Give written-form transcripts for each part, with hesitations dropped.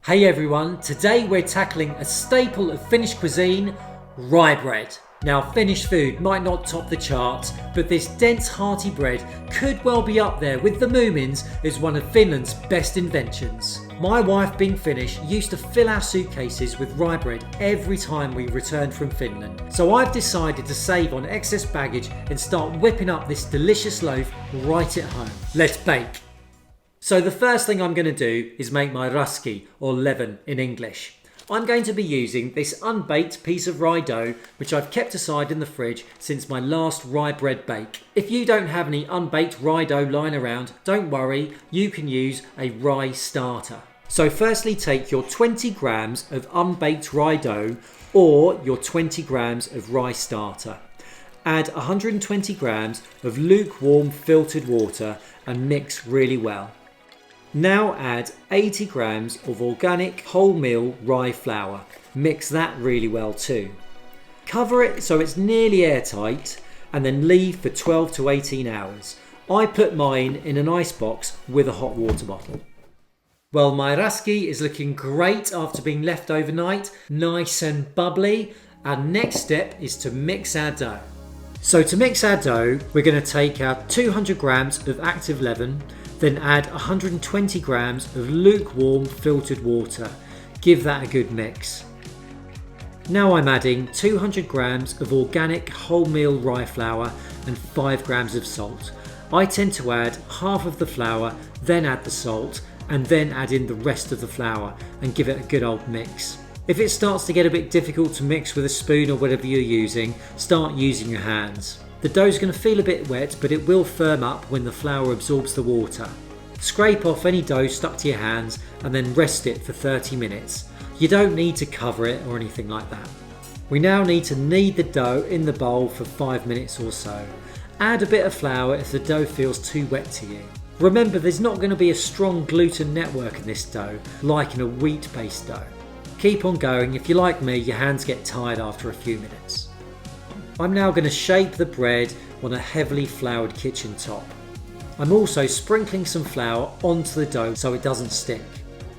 Hey everyone, today we're tackling a staple of Finnish cuisine, rye bread. Now Finnish food might not top the charts, but this dense hearty bread could well be up there with the Moomins as one of Finland's best inventions. My wife, being Finnish, used to fill our suitcases with rye bread every time we returned from Finland. So I've decided to save on excess baggage and start whipping up this delicious loaf right at home. Let's bake! So the first thing I'm going to do is make my raski, or leaven in English. I'm going to be using this unbaked piece of rye dough which I've kept aside in the fridge since my last rye bread bake. If you don't have any unbaked rye dough lying around, don't worry, you can use a rye starter. So firstly take your 20 grams of unbaked rye dough or your 20 grams of rye starter. Add 120 grams of lukewarm filtered water and mix really well. Now add 80 grams of organic wholemeal rye flour. Mix that really well too. Cover it so it's nearly airtight and then leave for 12 to 18 hours. I put mine in an ice box with a hot water bottle. Well, my raski is looking great after being left overnight, nice and bubbly. Our next step is to mix our dough. So to mix our dough, we're going to take our 200 grams of active leaven, then add 120 grams of lukewarm filtered water. Give that a good mix. Now I'm adding 200 grams of organic wholemeal rye flour and 5 grams of salt. I tend to add half of the flour, then add the salt, and then add in the rest of the flour and give it a good old mix. If it starts to get a bit difficult to mix with a spoon or whatever you're using, start using your hands. The dough's going to feel a bit wet, but it will firm up when the flour absorbs the water. Scrape off any dough stuck to your hands and then rest it for 30 minutes. You don't need to cover it or anything like that. We now need to knead the dough in the bowl for 5 minutes or so. Add a bit of flour if the dough feels too wet to you. Remember, there's not going to be a strong gluten network in this dough, like in a wheat-based dough. Keep on going. If you're like me, your hands get tired after a few minutes. I'm now going to shape the bread on a heavily floured kitchen top. I'm also sprinkling some flour onto the dough so it doesn't stick.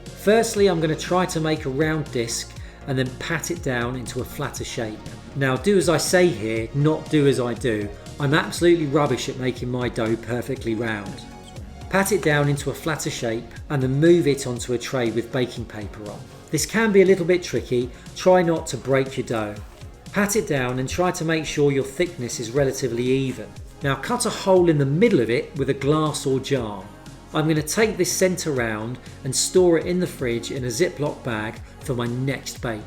Firstly, I'm going to try to make a round disc and then pat it down into a flatter shape. Now do as I say here, not do as I do. I'm absolutely rubbish at making my dough perfectly round. Pat it down into a flatter shape and then move it onto a tray with baking paper on. This can be a little bit tricky, try not to break your dough. Pat it down and try to make sure your thickness is relatively even. Now cut a hole in the middle of it with a glass or jar. I'm going to take this centre round and store it in the fridge in a Ziploc bag for my next bake.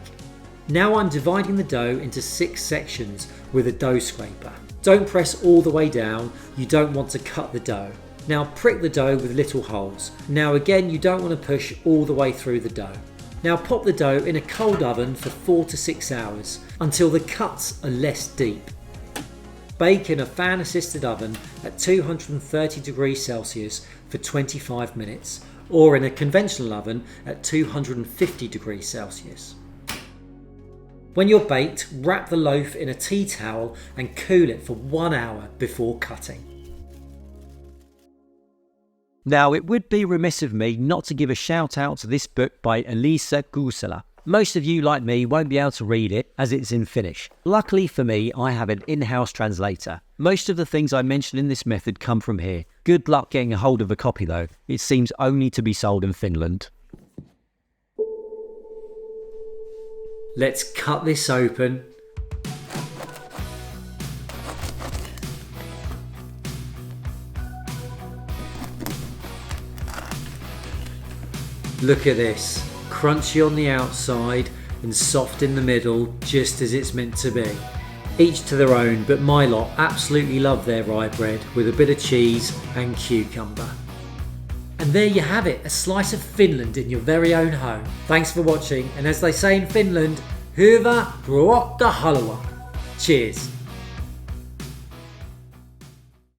Now I'm dividing the dough into 6 sections with a dough scraper. Don't press all the way down, you don't want to cut the dough. Now prick the dough with little holes. Now again, you don't want to push all the way through the dough. Now pop the dough in a cold oven for 4 to 6 hours until the cuts are less deep. Bake in a fan assisted oven at 230 degrees Celsius for 25 minutes or in a conventional oven at 250 degrees Celsius. When you're baked, wrap the loaf in a tea towel and cool it for 1 hour before cutting. Now, it would be remiss of me not to give a shout out to this book by Elisa Kuusela. Most of you, like me, won't be able to read it as it's in Finnish. Luckily for me, I have an in-house translator. Most of the things I mentioned in this method come from here. Good luck getting a hold of a copy though. It seems only to be sold in Finland. Let's cut this open. Look at this, crunchy on the outside and soft in the middle, just as it's meant to be. Each to their own, but my lot absolutely love their rye bread with a bit of cheese and cucumber. And there you have it, a slice of Finland in your very own home. Thanks for watching, and as they say in Finland, hyvä ruoka halua. Cheers.